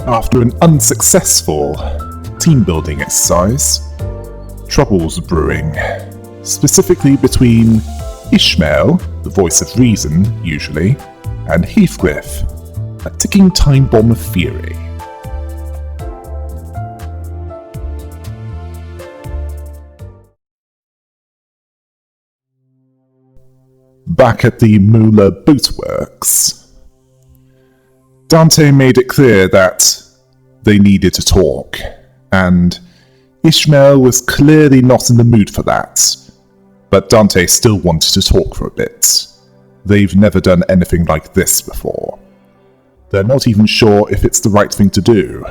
After an unsuccessful team-building exercise, troubles were brewing, specifically between Ishmael, the voice of reason, usually, and Heathcliff, a ticking time bomb of fury. Back at the Muller Boatworks, Dante made it clear that they needed to talk, and Ishmael was clearly not in the mood for that, but Dante still wanted to talk for a bit. They've never done anything like this before. They're not even sure if it's the right thing to do,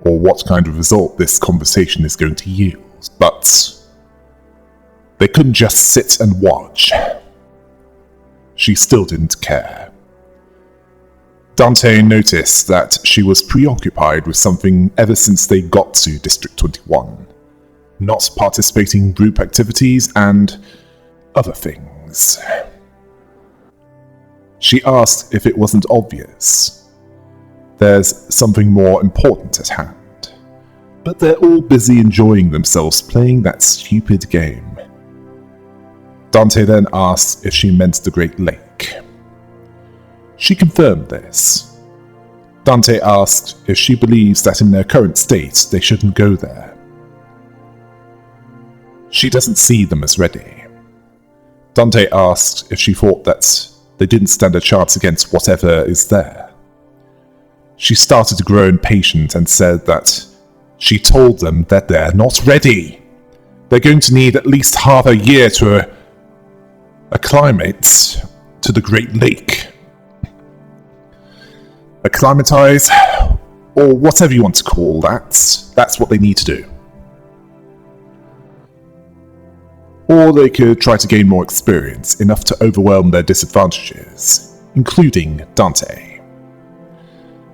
or what kind of result this conversation is going to yield, but they couldn't just sit and watch. She still didn't care. Dante noticed that she was preoccupied with something ever since they got to District 21. Not participating in group activities and other things. She asked if it wasn't obvious. There's something more important at hand. But they're all busy enjoying themselves playing that stupid game. Dante then asked if she meant the Great Lake. She confirmed this. Dante asked if she believes that in their current state they shouldn't go there. She doesn't see them as ready. Dante asked if she thought that they didn't stand a chance against whatever is there. She started to grow impatient and said that she told them that they're not ready. They're going to need at least half a year to acclimate to the Great Lake. Acclimatize, or whatever you want to call that, that's what they need to do. Or they could try to gain more experience, enough to overwhelm their disadvantages, including Dante.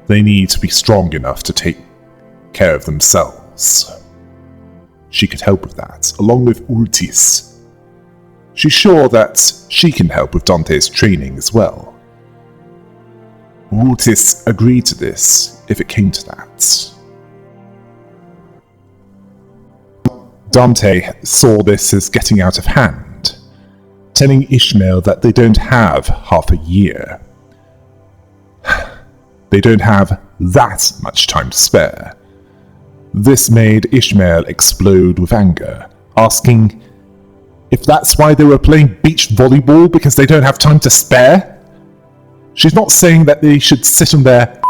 They need to be strong enough to take care of themselves. She could help with that, along with Ultis. She's sure that she can help with Dante's training as well. Ultis agreed to this if it came to that. Dante saw this as getting out of hand, telling Ishmael that they don't have half a year. They don't have that much time to spare. This made Ishmael explode with anger, asking if that's why they were playing beach volleyball, because they don't have time to spare. She's not saying that they should sit on there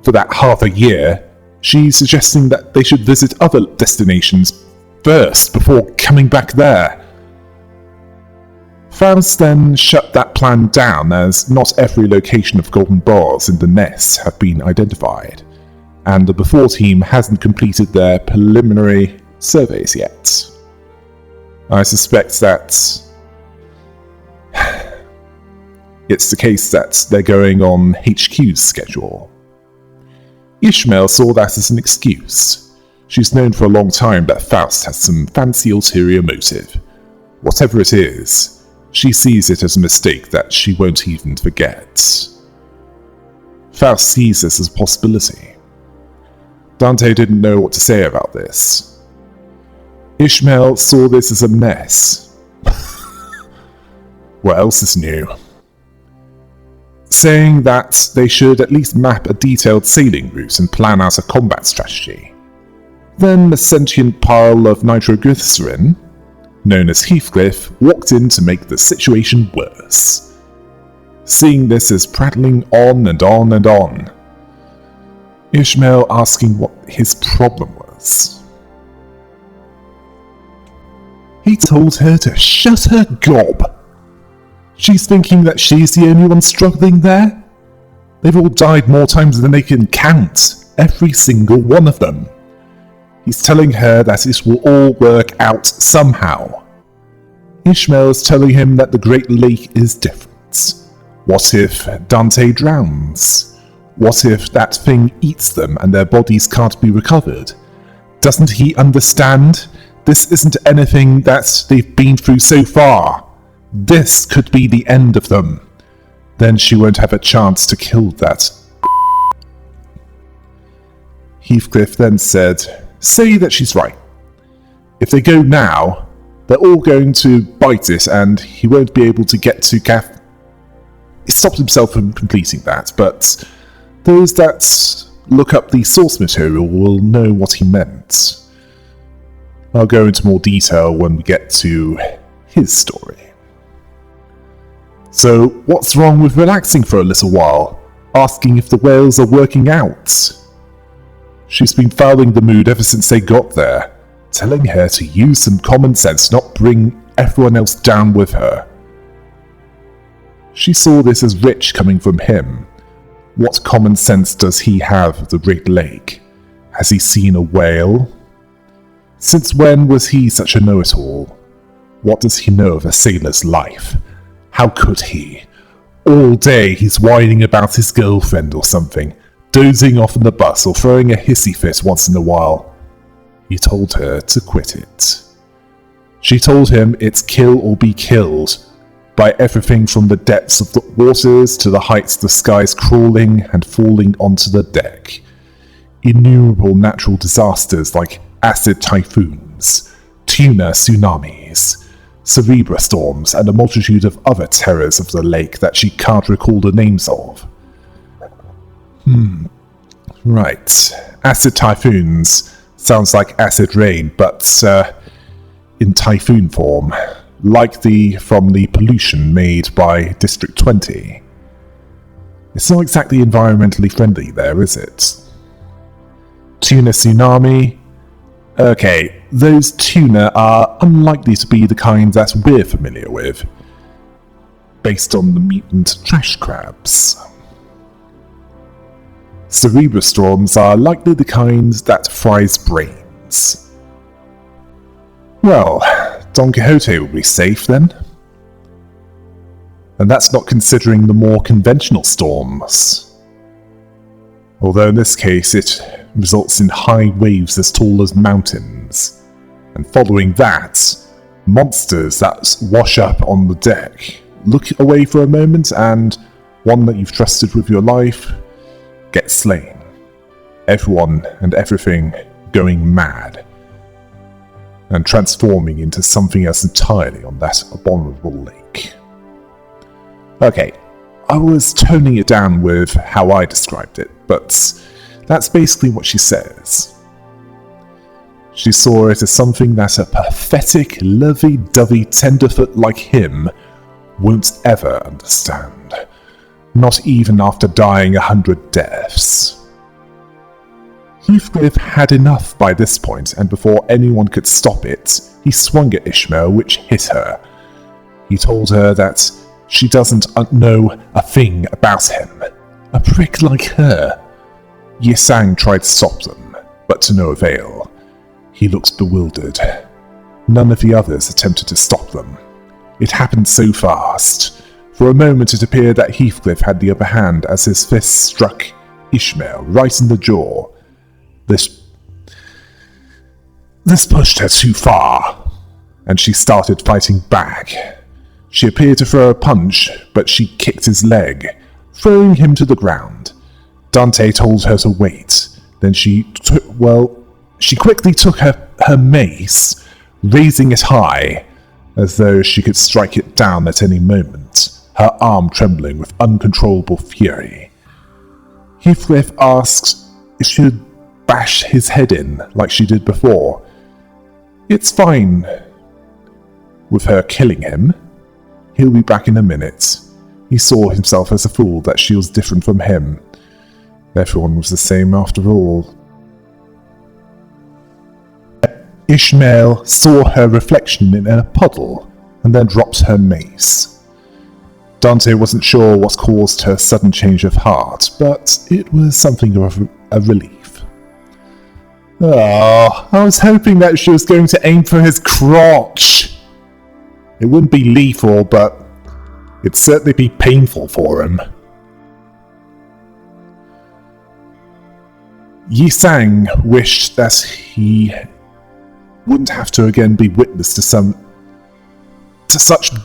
for that half a year. She's suggesting that they should visit other destinations first before coming back there. Faust then shut that plan down, as not every location of golden bars in the nest have been identified, and the Before team hasn't completed their preliminary surveys yet. I suspect that it's the case that they're going on HQ's schedule. Ishmael saw that as an excuse. She's known for a long time that Faust has some fancy ulterior motive. Whatever it is, she sees it as a mistake that she won't even forget. Faust sees this as a possibility. Dante didn't know what to say about this. Ishmael saw this as a mess. What else is new? Saying that they should at least map a detailed sailing route and plan out a combat strategy. Then the sentient pile of nitroglycerin, known as Heathcliff, walked in to make the situation worse. Seeing this as prattling on and on and on. Ishmael asking what his problem was. He told her to shut her gob. She's thinking that she's the only one struggling there? They've all died more times than they can count, every single one of them. He's telling her that it will all work out somehow. Ishmael is telling him that the Great Lake is different. What if Dante drowns? What if that thing eats them and their bodies can't be recovered? Doesn't he understand? This isn't anything that they've been through so far. This could be the end of them. Then she won't have a chance to kill that. Heathcliff then said, "Say that she's right. If they go now, they're all going to bite it and he won't be able to get to Cath..." He stopped himself from completing that, but those that look up the source material will know what he meant. I'll go into more detail when we get to his story. So, what's wrong with relaxing for a little while, asking if the whales are working out? She's been fouling the mood ever since they got there, telling her to use some common sense, not bring everyone else down with her. She saw this as rich coming from him. What common sense does he have of the Great Lake? Has he seen a whale? Since when was he such a know-it-all? What does he know of a sailor's life? How could he? All day he's whining about his girlfriend or something, dozing off in the bus or throwing a hissy fit once in a while. He told her to quit it. She told him it's kill or be killed, by everything from the depths of the waters to the heights of the skies crawling and falling onto the deck. Innumerable natural disasters like acid typhoons, tuna tsunamis, cerebra storms, and a multitude of other terrors of the lake that she can't recall the names of. Right. Acid typhoons sounds like acid rain, but in typhoon form, like from the pollution made by District 20. It's not exactly environmentally friendly there, is it? Tuna tsunami? Okay, those tuna are unlikely to be the kind that we're familiar with, based on the mutant trash crabs. Cerebra storms are likely the kind that fries brains. Well, Don Quixote will be safe then. And that's not considering the more conventional storms. Although in this case it results in high waves as tall as mountains. And following that, monsters that wash up on the deck. Look away for a moment and one that you've trusted with your life gets slain. Everyone and everything going mad. And transforming into something else entirely on that abominable lake. Okay, I was toning it down with how I described it, but that's basically what she says. She saw it as something that a pathetic, lovey-dovey tenderfoot like him won't ever understand. Not even after dying 100 deaths. Heathcliff had enough by this point, and before anyone could stop it, he swung at Ishmael, which hit her. He told her that she doesn't know a thing about him. A prick like her. Yisang tried to stop them, but to no avail. He looked bewildered. None of the others attempted to stop them. It happened so fast. For a moment it appeared that Heathcliff had the upper hand as his fist struck Ishmael right in the jaw. This pushed her too far, and she started fighting back. She appeared to throw a punch, but she kicked his leg, throwing him to the ground. Dante told her to wait. Then she quickly took her mace, raising it high, as though she could strike it down at any moment, her arm trembling with uncontrollable fury. Heathcliff asked if she would bash his head in like she did before. It's fine with her killing him. He'll be back in a minute. He saw himself as a fool that she was different from him. Everyone was the same after all. Ishmael saw her reflection in a puddle and then dropped her mace. Dante wasn't sure what caused her sudden change of heart, but it was something of a relief. Oh, I was hoping that she was going to aim for his crotch. It wouldn't be lethal, but it'd certainly be painful for him. Yisang wished that he wouldn't have to again be witness to such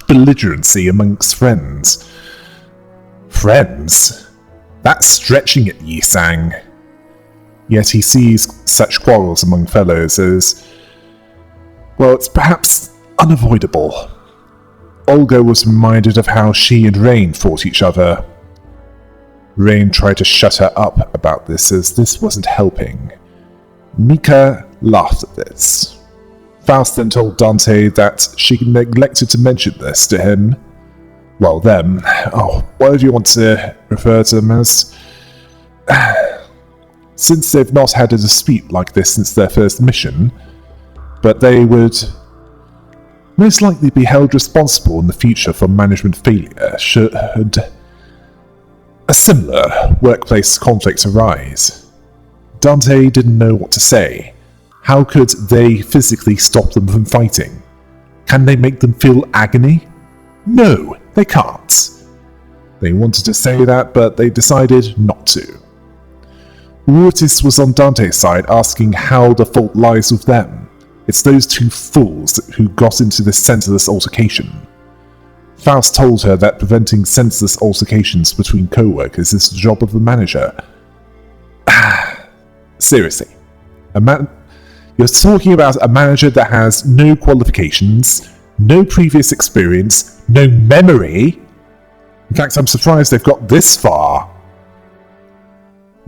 belligerency amongst friends. Friends? That's stretching it, Yisang. Yet he sees such quarrels among fellows as, well, it's perhaps unavoidable. Olga was reminded of how she and Rain fought each other. Rain tried to shut her up about this, as this wasn't helping. Mika laughed at this. Faust then told Dante that she neglected to mention this to him. Well, them. Oh, whatever you want to refer to them as. Since they've not had a dispute like this since their first mission, but they would most likely be held responsible in the future for management failure should a similar workplace conflict arise. Dante didn't know what to say. How could they physically stop them from fighting? Can they make them feel agony? No, they can't. They wanted to say that, but they decided not to. Ortiz was on Dante's side, asking how the fault lies with them. It's those two fools who got into this senseless altercation. Faust told her that preventing senseless altercations between co-workers is the job of the manager. Seriously, you're talking about a manager that has no qualifications, no previous experience, no memory? In fact, I'm surprised they've got this far.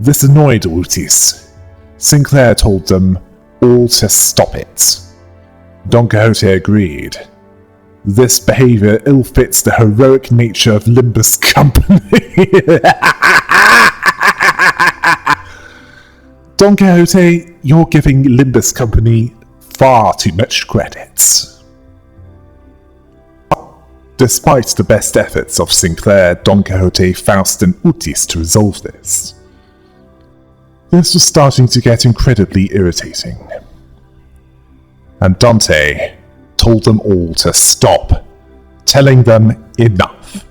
This annoyed Ortiz. Sinclair told them all to stop it. Don Quixote agreed. This behavior ill-fits the heroic nature of Limbus Company. Don Quixote, you're giving Limbus Company far too much credit. Despite the best efforts of Sinclair, Don Quixote, Faust, and Ortiz to resolve this, this was starting to get incredibly irritating. And Dante told them all to stop, telling them enough.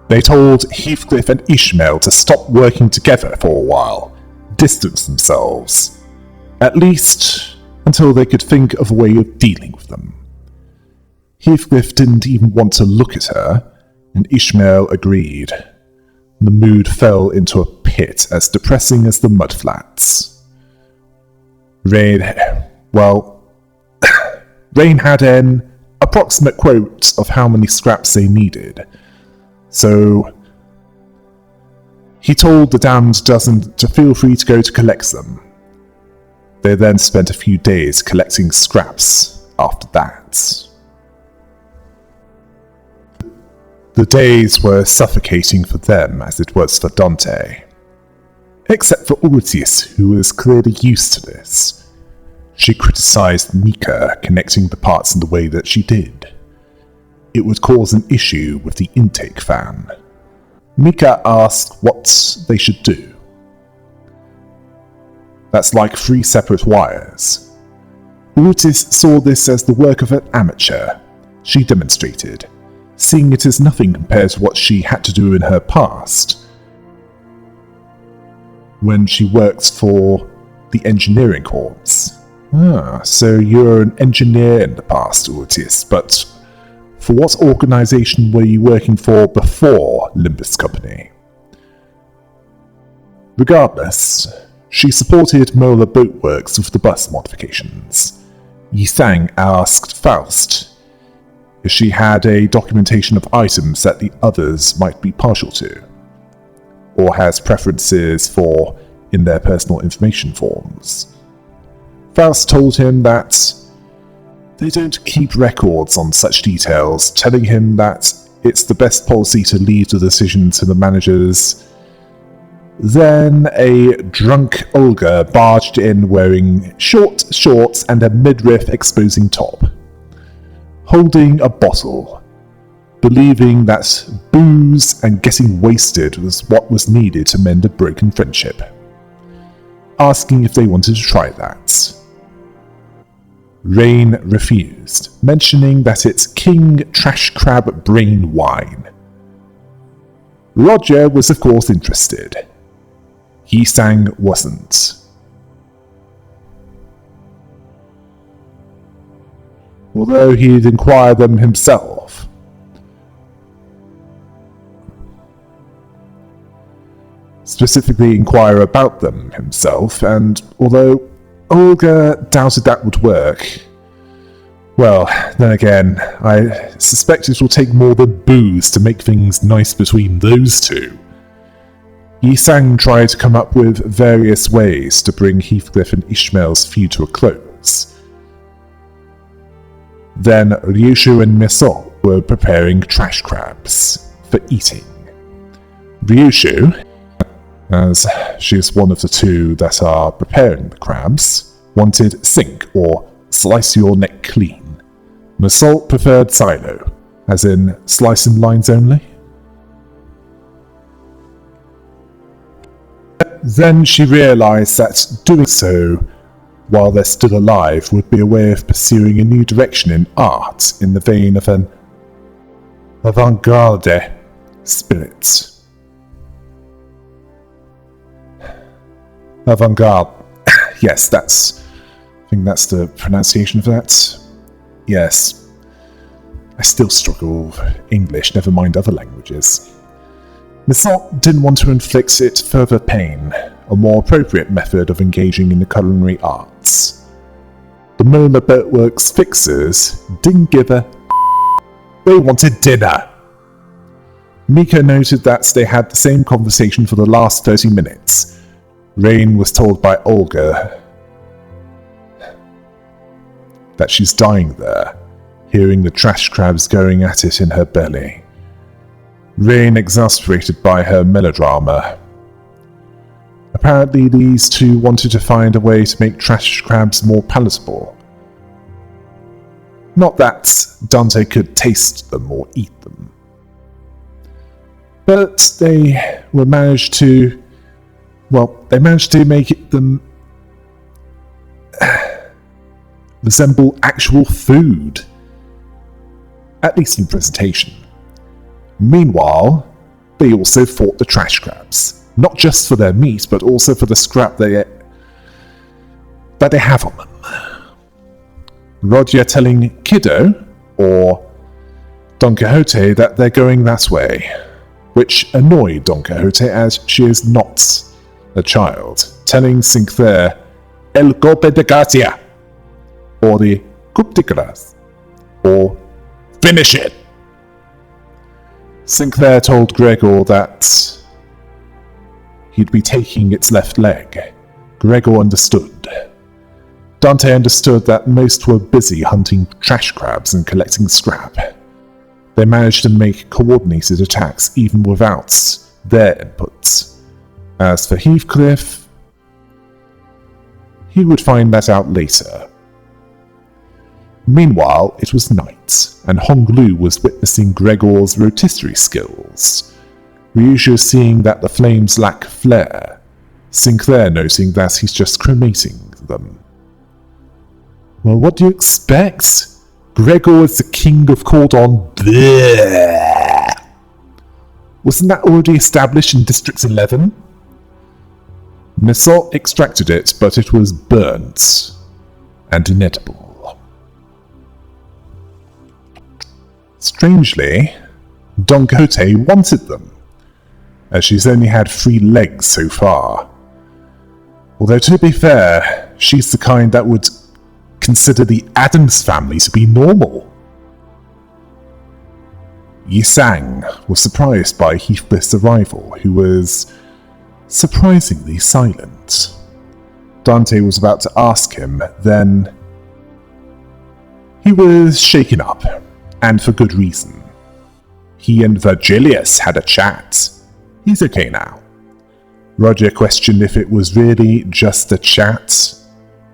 They told Heathcliff and Ishmael to stop working together for a while, distance themselves, at least until they could think of a way of dealing with them. Heathcliff didn't even want to look at her, and Ishmael agreed. The mood fell into a pit as depressing as the Mudflats. Rain had an approximate quote of how many scraps they needed, so he told the damned dozen to feel free to go to collect them. They then spent a few days collecting scraps after that. The days were suffocating for them as it was for Dante. Except for Ortiz, who was clearly used to this. She criticized Mika connecting the parts in the way that she did. It would cause an issue with the intake fan. Mika asked what they should do. That's like 3 separate wires. Ortiz saw this as the work of an amateur. She demonstrated, seeing it as nothing compared to what she had to do in her past, when she worked for the engineering corps. So you're an engineer in the past, Ortiz, but for what organization were you working for before Limbus Company? Regardless, she supported Mola Boatworks with the bus modifications. Yithang asked Faust if she had a documentation of items that the others might be partial to, or has preferences for in their personal information forms. Faust told him that they don't keep records on such details, telling him that it's the best policy to leave the decision to the managers. Then a drunk Olga barged in wearing short shorts and a midriff exposing top, holding a bottle, believing that booze and getting wasted was what was needed to mend a broken friendship, asking if they wanted to try that. Rain refused, mentioning that it's King Trash Crab Brain Wine. Roger was of course interested. Yithang wasn't. Although he'd inquire them himself. specifically inquire about them himself, and although Olga doubted that would work, well, then again, I suspect it will take more than booze to make things nice between those two. Yi-sang tried to come up with various ways to bring Heathcliff and Ishmael's feud to a close. Then Ryushu and Miso were preparing trash crabs for eating. Ryushu, as she is one of the two that are preparing the crabs, wanted sink or slice your neck clean. Miso preferred silo, as in slice in lines only. Then she realised that doing so while they're still alive would be a way of pursuing a new direction in art in the vein of an avant-garde spirit. Avant-garde. Yes, I think that's the pronunciation of that. Yes. I still struggle with English, never mind other languages. Miso didn't want to inflict it further pain, a more appropriate method of engaging in the culinary arts. The Mona Boatworks fixers didn't give a they wanted dinner. Mika noted that they had the same conversation for the last 30 minutes. Rain was told by Olga that she's dying there, hearing the trash crabs going at it in her belly. Rain exasperated by her melodrama. Apparently these two wanted to find a way to make trash crabs more palatable. Not that Dante could taste them or eat them. But they managed to make them resemble actual food, at least in presentation. Meanwhile, they also fought the trash crabs, not just for their meat, but also for the scrap that they have on them. Roger telling Kiddo, or Don Quixote, that they're going that way, which annoyed Don Quixote as she is not a child, telling Sinclair, El golpe de gracia, or the coup de grace, or finish it. Sinclair told Gregor that he'd be taking its left leg. Gregor understood. Dante understood that most were busy hunting trash crabs and collecting scrap. They managed to make coordinated attacks even without their inputs. As for Heathcliff, he would find that out later. Meanwhile, it was night, and Honglu was witnessing Gregor's rotisserie skills. Ryushu seeing that the flames lack flare, Sinclair noting that he's just cremating them. Well, what do you expect? Gregor is the king of cordon bleu. Wasn't that already established in District 11? Miso extracted it, but it was burnt and inedible. Strangely, Don Quixote wanted them, as she's only had 3 legs so far. Although to be fair, she's the kind that would consider the Addams family to be normal. Yi-sang was surprised by Heathcliff's arrival, who was surprisingly silent. Dante was about to ask him, then he was shaken up, and for good reason. He and Virgilius had a chat. He's okay now. Roger questioned if it was really just a chat.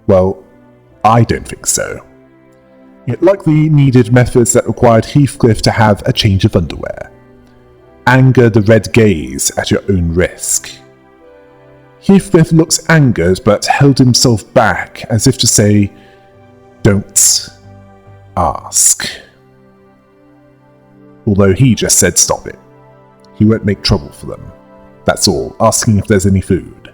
Well, I don't think so. It likely needed methods that required Heathcliff to have a change of underwear. Anger the red gaze at your own risk. Heathcliff looked angered but held himself back as if to say, "Don't ask." Although he just said stop it. He won't make trouble for them. That's all, asking if there's any food.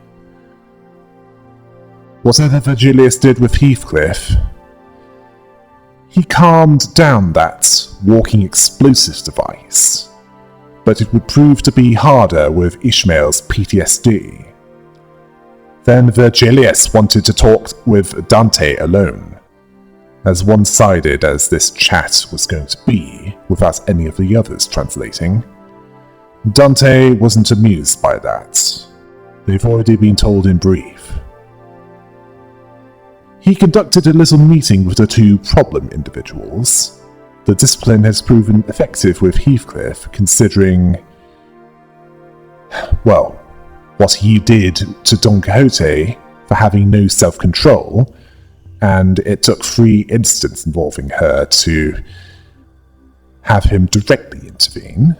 Whatever Virgilius did with Heathcliff, he calmed down that walking explosives device. but it would prove to be harder with Ishmael's PTSD. Then Virgilius wanted to talk with Dante alone. As one-sided as this chat was going to be, without any of the others translating, Dante wasn't amused by that. They've already been told in brief. He conducted a little meeting with the two problem individuals. The discipline has proven effective with Heathcliff, considering, well, what he did to Don Quixote for having no self-control, and it took 3 incidents involving her to have him directly intervene.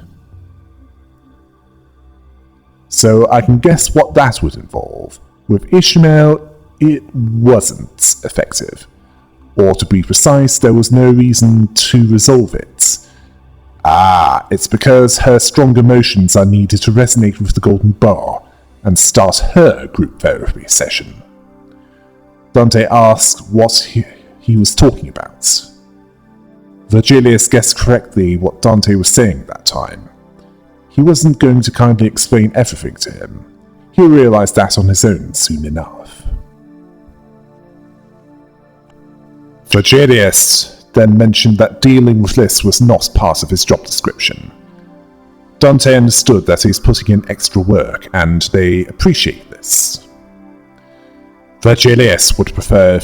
So I can guess what that would involve. With Ishmael, it wasn't effective. Or to be precise, there was no reason to resolve it. It's because her strong emotions are needed to resonate with the Golden Bar and start her group therapy session. Dante asked what he was talking about. Virgilius guessed correctly what Dante was saying at that time. He wasn't going to kindly explain everything to him. He realized that on his own soon enough. Virgilius then mentioned that dealing with this was not part of his job description. Dante understood that he's putting in extra work, and they appreciate this. Virgilius would prefer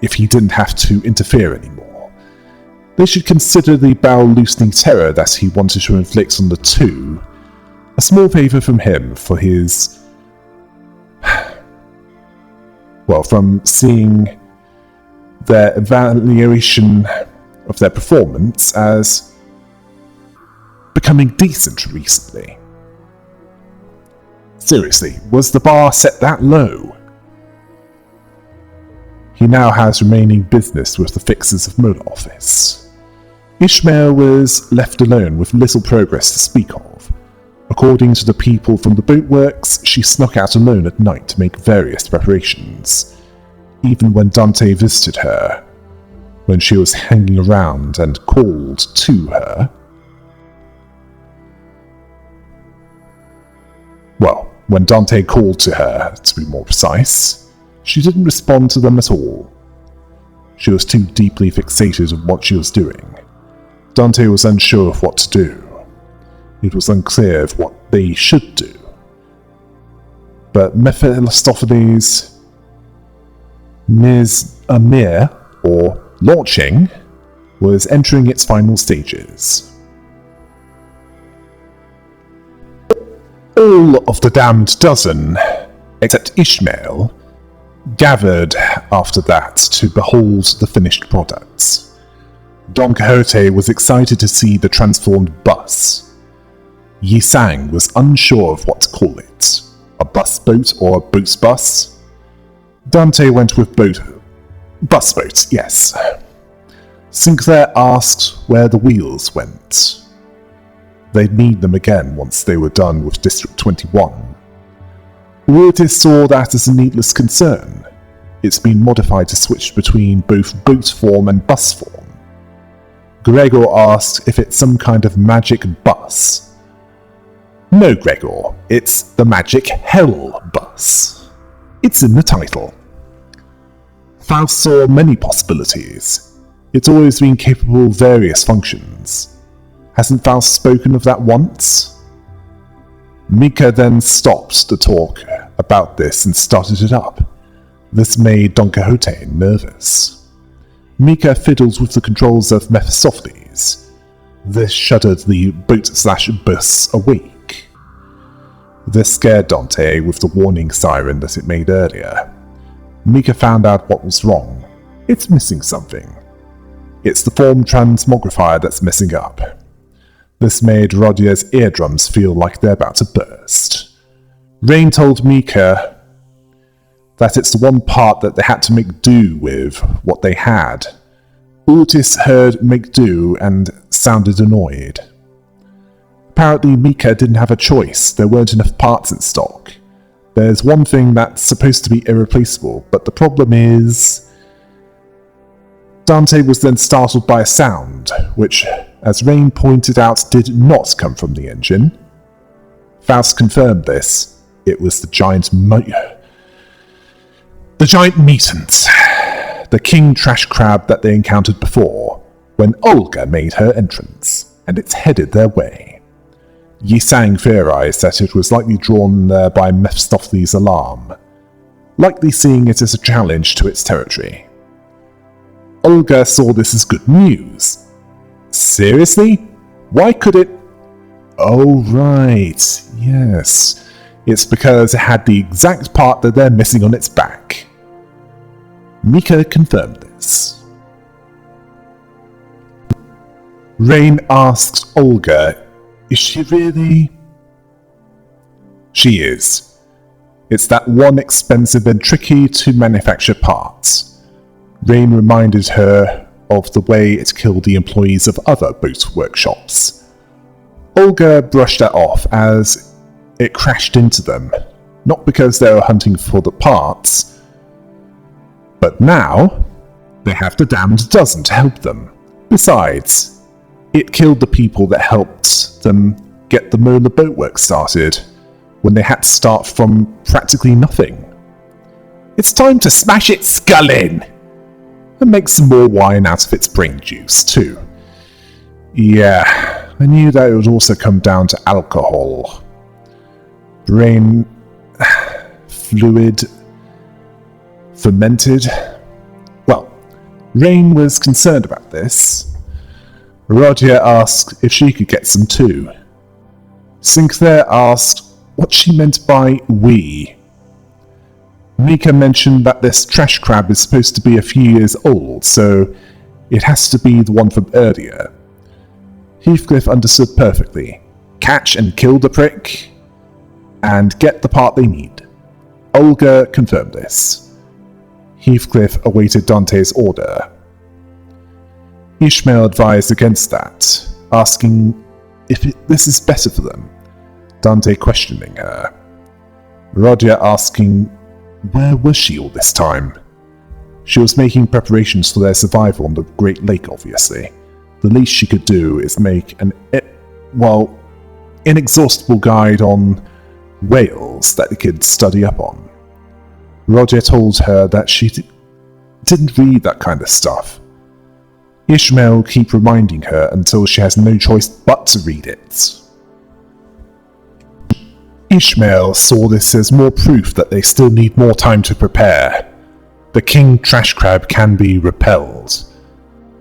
if he didn't have to interfere anymore. They should consider the bowel-loosening terror that he wanted to inflict on the two a small favour from him for his... well, from seeing their evaluation of their performance as becoming decent recently. Seriously, was the bar set that low? He now has remaining business with the fixers of Mola Office. Ishmael was left alone with little progress to speak of. According to the people from the boatworks, she snuck out alone at night to make various preparations, even when Dante visited her, when she was hanging around and called to her. Well, when Dante called to her, to be more precise, she didn't respond to them at all. She was too deeply fixated on what she was doing. Dante was unsure of what to do. It was unclear of what they should do. But Mephistopheles' Ms. Amir, or launching, was entering its final stages. All of the damned dozen, except Ishmael, gathered after that to behold the finished products. Don Quixote was excited to see the transformed bus. Yi Sang was unsure of what to call it, a bus boat or a boat's bus. Dante went with bus boat, yes. Sinclair asked where the wheels went. They'd need them again once they were done with District 21. Otis saw that as a needless concern. It's been modified to switch between both boat form and bus form. Gregor asked if it's some kind of magic bus. No, Gregor, it's the magic hell bus. It's in the title. Faust saw many possibilities. It's always been capable of various functions. Hasn't Faust spoken of that once? Mika then stopped the talk about this and started it up. This made Don Quixote nervous. Mika fiddled with the controls of Mephistopheles. This shuddered the boat/bus awake. This scared Dante with the warning siren that it made earlier. Mika found out what was wrong. It's missing something. It's the form transmogrifier that's messing up. This made Rodier's eardrums feel like they're about to burst. Rain told Mika that it's the one part that they had to make do with what they had. Otis heard make do and sounded annoyed. Apparently Mika didn't have a choice, there weren't enough parts in stock. There's one thing that's supposed to be irreplaceable, but the problem is... Dante was then startled by a sound, which as Rain pointed out, did not come from the engine. Faust confirmed this. It was the giant mutants, the king trash crab that they encountered before, when Olga made her entrance, and it's headed their way. Yisang theorized that it was likely drawn there by Mephistopheles' alarm, likely seeing it as a challenge to its territory. Olga saw this as good news. Seriously? Why could it... Oh right, yes. It's because it had the exact part that they're missing on its back. Mika confirmed this. Rain asked Olga, is she really... She is. It's that one expensive and tricky to manufacture part. Rain reminded her of the way it killed the employees of other boat workshops. Olga brushed that off as it crashed into them, not because they were hunting for the parts, but now they have the damned dozen to help them. Besides, it killed the people that helped them get the Mola boatwork started when they had to start from practically nothing. It's time to smash its skull in! And make some more wine out of its brain juice, too. Yeah, I knew that it would also come down to alcohol. Brain... fluid... fermented... Well, Rain was concerned about this. Rodia asked if she could get some too. Sinclair asked what she meant by we. Mika mentioned that this trash crab is supposed to be a few years old, so it has to be the one from earlier. Heathcliff understood perfectly. Catch and kill the prick, and get the part they need. Olga confirmed this. Heathcliff awaited Dante's order. Ishmael advised against that, asking if this is better for them. Dante questioning her. Rodia asking where was she all this time? She was making preparations for their survival on the Great Lake, obviously. The least she could do is make an, inexhaustible guide on whales that they could study up on. Roger told her that she didn't read that kind of stuff. Ishmael will keep reminding her until she has no choice but to read it. Ishmael saw this as more proof that they still need more time to prepare. The king trash crab can be repelled.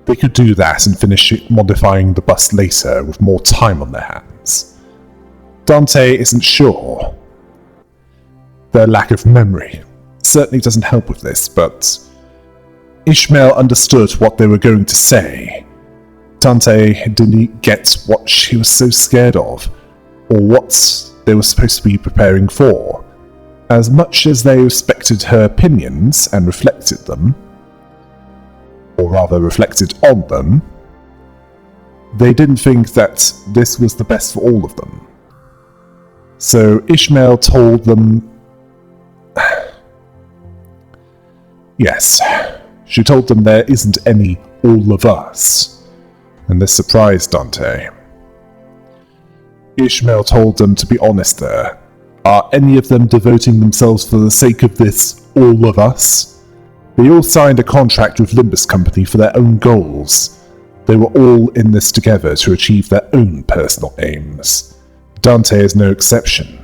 They could do that and finish modifying the bus later with more time on their hands. Dante isn't sure. Their lack of memory certainly doesn't help with this, but Ishmael understood what they were going to say. Dante didn't get what she was so scared of, or what they were supposed to be preparing for. As much as they respected her opinions and reflected them, or rather reflected on them, they didn't think that this was the best for all of them. So Ishmael told them... Yes, she told them there isn't any all of us, and this surprised Dante. Ishmael told them to be honest there. Are any of them devoting themselves for the sake of this all of us? They all signed a contract with Limbus Company for their own goals. They were all in this together to achieve their own personal aims. Dante is no exception.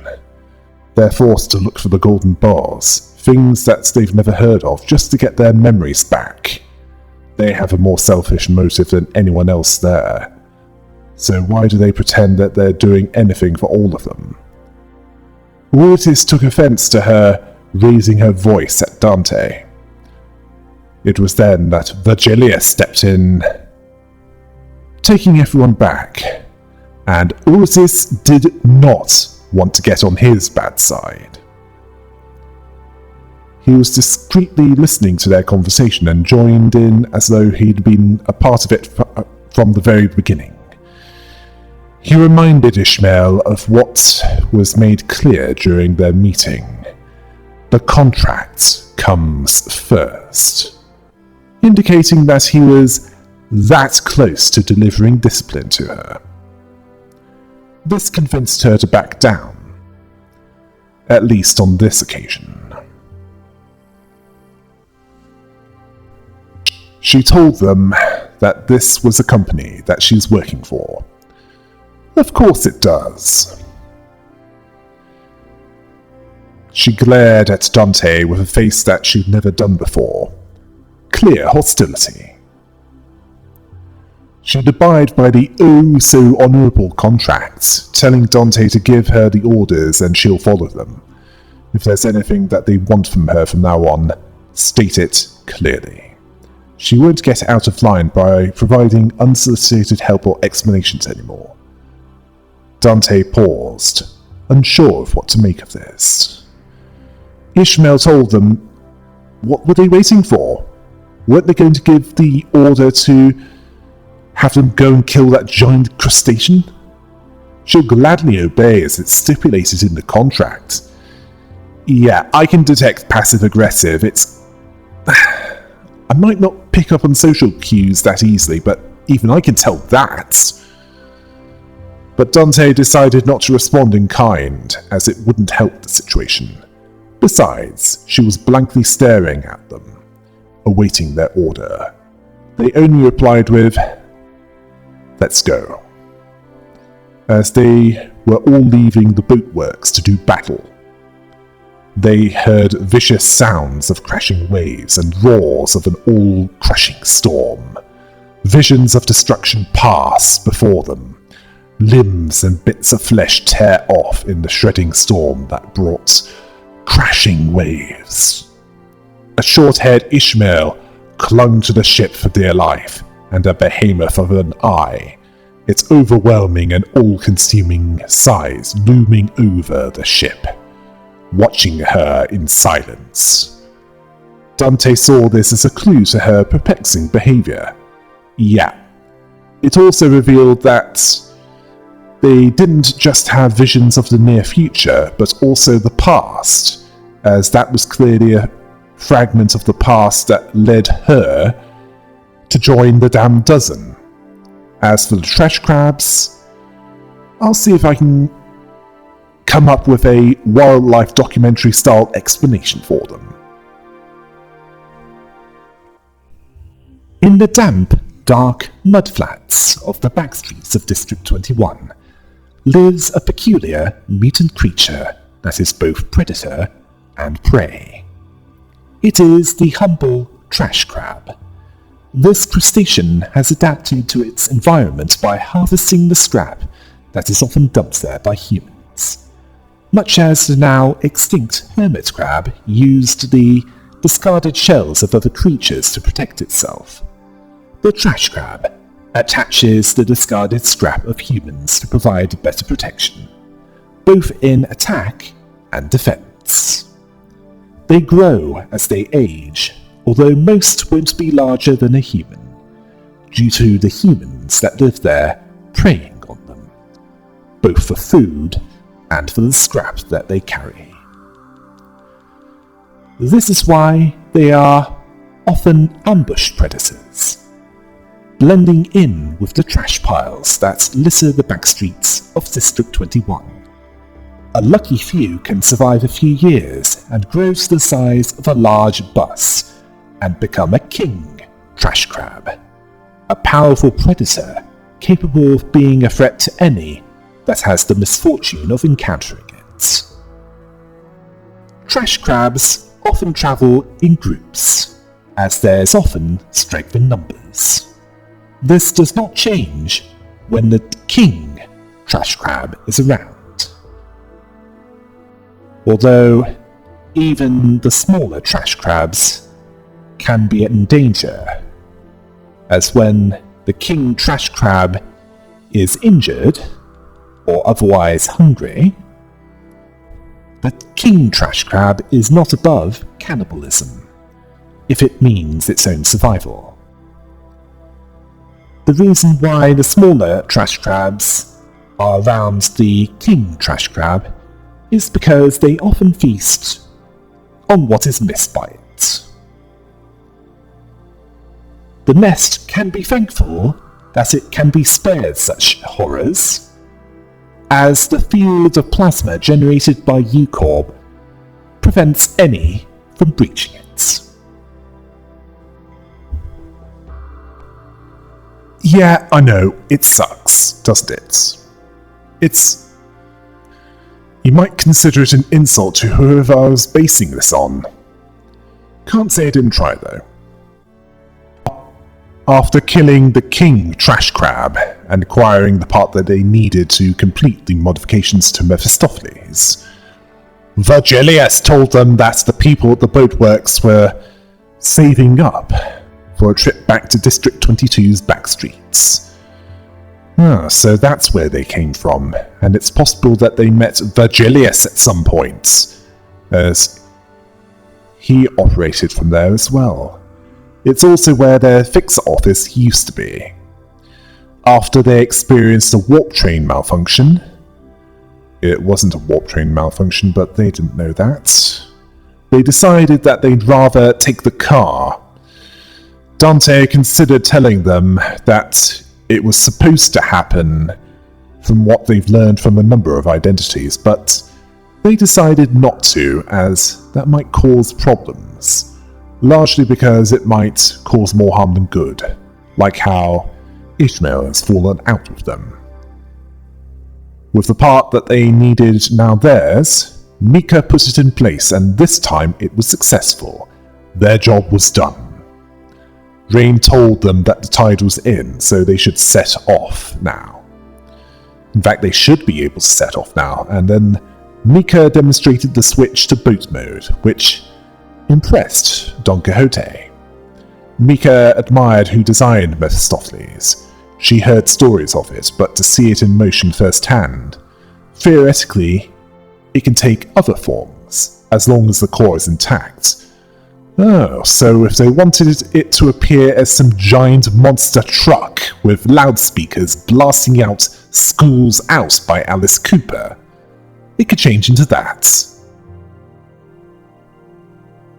They're forced to look for the golden bars, things that they've never heard of, just to get their memories back. They have a more selfish motive than anyone else there. So why do they pretend that they're doing anything for all of them? Ortiz took offense to her raising her voice at Dante. It was then that Virgilia stepped in, taking everyone back, and Ortiz did not want to get on his bad side. He was discreetly listening to their conversation and joined in as though he'd been a part of it from the very beginning. He reminded Ishmael of what was made clear during their meeting. The contract comes first, indicating that he was that close to delivering discipline to her. This convinced her to back down, at least on this occasion. She told them that this was a company that she's working for. Of course it does. She glared at Dante with a face that she'd never done before. Clear hostility. She'd abide by the oh-so-honourable contract, telling Dante to give her the orders and she'll follow them. If there's anything that they want from her from now on, state it clearly. She won't get out of line by providing unsolicited help or explanations anymore. Dante paused, unsure of what to make of this. Ishmael told them, what were they waiting for? Weren't they going to give the order to have them go and kill that giant crustacean? She'll gladly obey as it's stipulated in the contract. Yeah, I can detect passive-aggressive. I might not pick up on social cues that easily, but even I can tell that. But Dante decided not to respond in kind, as it wouldn't help the situation. Besides, she was blankly staring at them, awaiting their order. They only replied with, "Let's go," as they were all leaving the boatworks to do battle. They heard vicious sounds of crashing waves and roars of an all-crushing storm. Visions of destruction pass before them. Limbs and bits of flesh tear off in the shredding storm that brought crashing waves. A short-haired Ishmael clung to the ship for dear life, and a behemoth of an eye, its overwhelming and all-consuming size looming over the ship, watching her in silence. Dante saw this as a clue to her perplexing behavior. Yeah, it also revealed that they didn't just have visions of the near future, but also the past, as that was clearly a fragment of the past that led her to join the damn dozen. As for the trash crabs, I'll see if I can come up with a wildlife documentary-style explanation for them. In the damp, dark mudflats of the back streets of District 21 lives a peculiar mutant creature that is both predator and prey. It is the humble trash crab. This crustacean has adapted to its environment by harvesting the scrap that is often dumped there by humans. Much as the now extinct hermit crab used the discarded shells of other creatures to protect itself, the trash crab attaches the discarded scrap of humans to provide better protection, both in attack and defense. They grow as they age, although most won't be larger than a human, due to the humans that live there preying on them, both for food and for the scrap that they carry. This is why they are often ambush predators, blending in with the trash piles that litter the back streets of District 21. A lucky few can survive a few years and grow to the size of a large bus and become a king trash crab, a powerful predator capable of being a threat to any that has the misfortune of encountering it. Trash crabs often travel in groups, as there is often strength in numbers. This does not change when the king trash crab is around. Although even the smaller trash crabs can be in danger, as when the king trash crab is injured or otherwise hungry, the king trash crab is not above cannibalism, if it means its own survival. The reason why the smaller trash crabs are around the king trash crab is because they often feast on what is missed by it. The nest can be thankful that it can be spared such horrors, as the field of plasma generated by UCorp prevents any from breaching it. Yeah, I know, it sucks, doesn't it? You might consider it an insult to whoever I was basing this on. Can't say I didn't try, though. After killing the king trash crab and acquiring the part that they needed to complete the modifications to Mephistopheles, Virgilius told them that the people at the boatworks were saving up for a trip back to District 22's back streets. So that's where they came from, and it's possible that they met Virgilius at some point, as he operated from there as well. It's also where their fixer office used to be. After they experienced a warp train malfunction, it wasn't a warp train malfunction, but they didn't know that, they decided that they'd rather take the car. Dante considered telling them that it was supposed to happen from what they've learned from a number of identities, but they decided not to, as that might cause problems. Largely because it might cause more harm than good, like how Ishmael has fallen out with them. With the part that they needed now theirs, Mika put it in place, and this time it was successful. Their job was done. Rain told them that the tide was in, so they should set off now. In fact, they should be able to set off now, and then Mika demonstrated the switch to boat mode, which impressed Don Quixote. Mika admired who designed Mephistopheles. She heard stories of it, but to see it in motion firsthand, theoretically, it can take other forms, as long as the core is intact. Oh, so if they wanted it to appear as some giant monster truck with loudspeakers blasting out "School's Out" by Alice Cooper, it could change into that.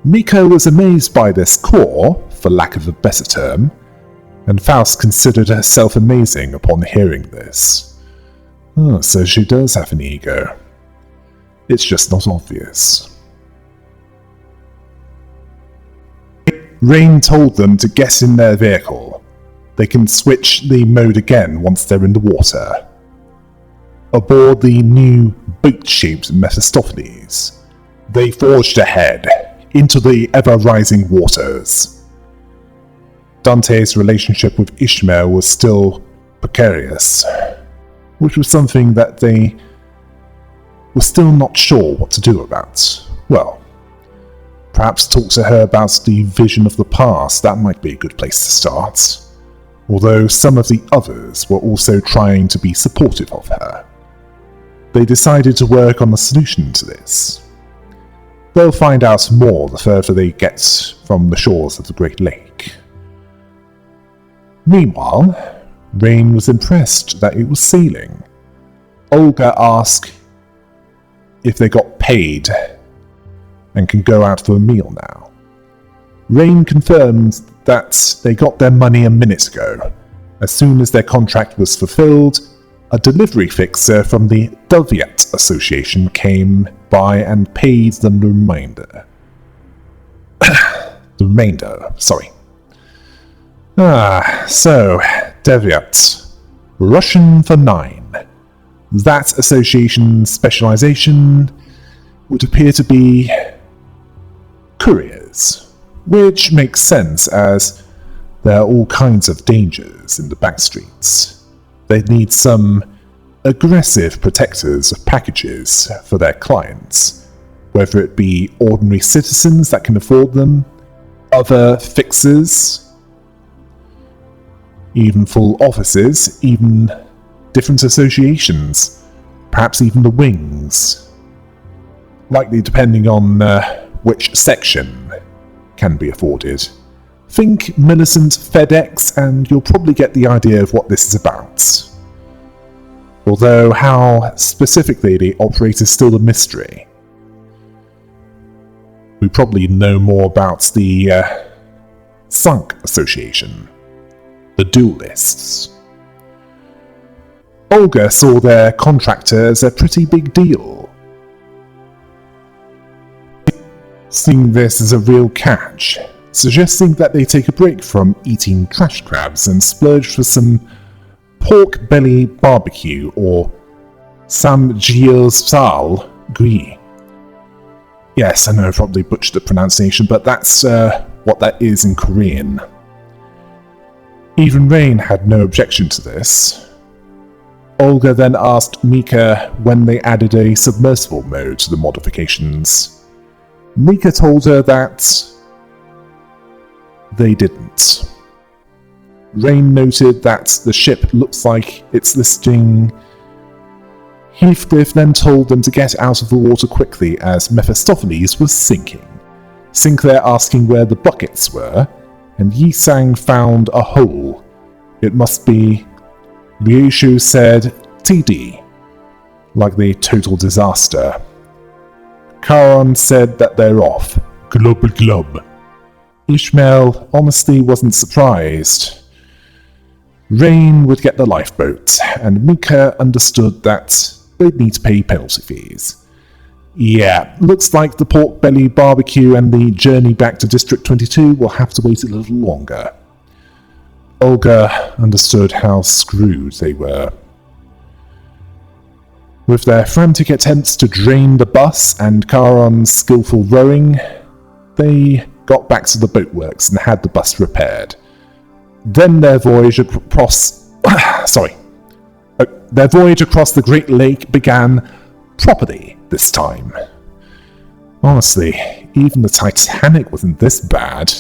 Mika was amazed by this core, for lack of a better term, and Faust considered herself amazing upon hearing this. So she does have an ego. It's just not obvious. Rain told them to get in their vehicle. They can switch the mode again once they're in the water. Aboard the new boat-shaped Mephistopheles, they forged ahead into the ever-rising waters. Dante's relationship with Ishmael was still precarious, which was something that they were still not sure what to do about. Well, perhaps talk to her about the vision of the past. That might be a good place to start. Although some of the others were also trying to be supportive of her. They decided to work on a solution to this. They'll find out more the further they get from the shores of the Great Lake. Meanwhile, Rain was impressed that it was sailing. Olga asked if they got paid and can go out for a meal now. Rain confirmed that they got their money a minute ago. As soon as their contract was fulfilled, a delivery fixer from the Doviat Association came by and paid them the remainder. Sorry. So, Doviat. Russian for 9. That association's specialization would appear to be couriers, which makes sense as there are all kinds of dangers in the back streets. They'd need some aggressive protectors of packages for their clients, whether it be ordinary citizens that can afford them, other fixers, even full offices, even different associations, perhaps even the wings. Likely depending on which section can be afforded. Think Millicent FedEx and you'll probably get the idea of what this is about. Although how specifically they operate is still a mystery. We probably know more about the Sunk Association, the duelists. Olga saw their contractor as a pretty big deal, seeing this as a real catch, suggesting that they take a break from eating trash crabs and splurge for some pork belly barbecue or samgyeopsal gui. Yes, I know I probably butchered the pronunciation, but that's what that is in Korean. Even Rain had no objection to this. Olga then asked Mika when they added a submersible mode to the modifications. Mika told her that they didn't. Rain noted that the ship looks like it's listing. Heathcliff then told them to get out of the water quickly as Mephistopheles was sinking. Sinclair asking where the buckets were, and Yi-Sang found a hole. It must be, Ryushu said, TD, like the total disaster. Karan said that they're off. Global glub. Ishmael honestly wasn't surprised. Rain would get the lifeboat, and Mika understood that they'd need to pay penalty fees. Yeah, looks like the pork belly barbecue and the journey back to District 22 will have to wait a little longer. Olga understood how screwed they were. With their frantic attempts to drain the bus and Karan's skillful rowing, they got back to the boatworks and had the bus repaired. Then their voyage across the Great Lake began properly this time. Honestly, even the Titanic wasn't this bad.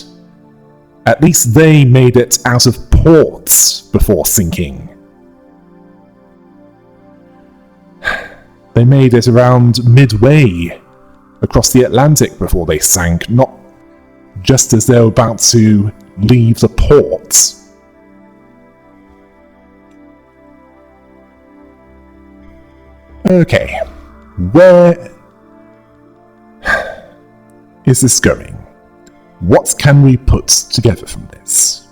At least they made it out of port before sinking. They made it around midway across the Atlantic before they sank, not just as they were about to leave the port. Okay, where is this going? What can we put together from this?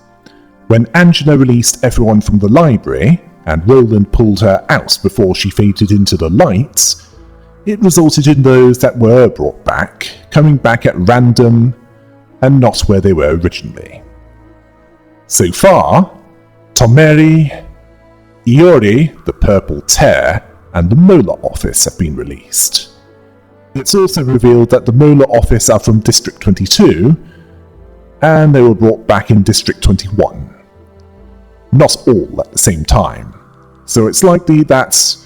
When Angela released everyone from the library, and Roland pulled her out before she faded into the light, it resulted in those that were brought back, coming back at random and not where they were originally. So far, Tomeri, Iori, the Purple Tear, and the Mola Office have been released. It's also revealed that the Mola Office are from District 22, and they were brought back in District 21. Not all at the same time, so it's likely that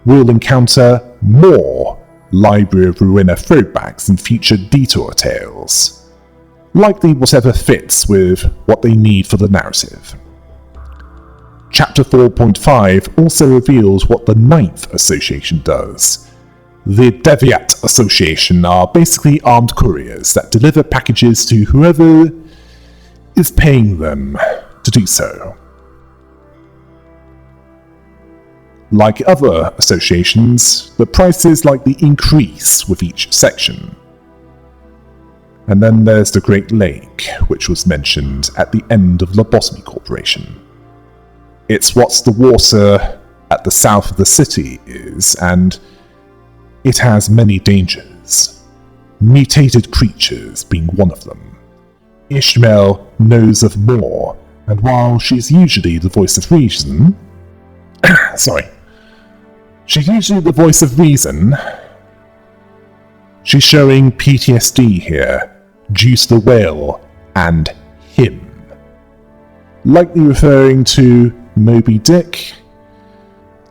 we'll encounter more Library of Ruina throwbacks in future Detour tales. Likely whatever fits with what they need for the narrative. Chapter 4.5 also reveals what the Ninth Association does. The Deviat Association are basically armed couriers that deliver packages to whoever is paying them to do so. Like other associations, the prices likely increase with each section. And then there's the Great Lake, which was mentioned at the end of Lobotomy Corporation. It's what the water at the south of the city is, and it has many dangers, mutated creatures being one of them. Ishmael knows of more, and while she's usually the voice of reason, she's showing PTSD here, Juice the Whale, and him. Likely referring to Moby Dick,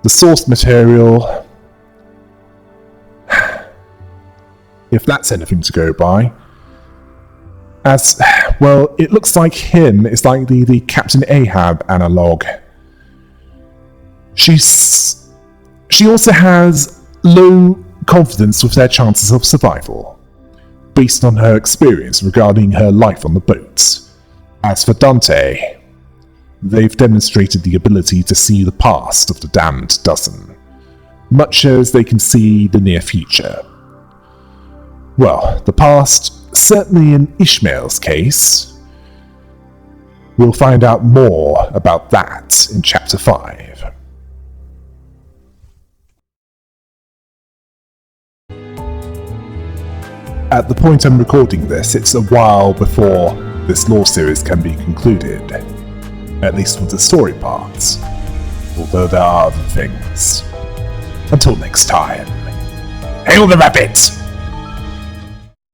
the source material, if that's anything to go by. As, well, it looks like him is likely the Captain Ahab analogue. She also has low confidence with their chances of survival, based on her experience regarding her life on the boat. As for Dante, they've demonstrated the ability to see the past of the damned dozen, much as they can see the near future. Well, the past, certainly in Ishmael's case, We'll find out more about that in Chapter 5. At the point I'm recording this, it's a while before this lore series can be concluded, at least with the story parts, although there are other things. Until next time, hail the rabbit!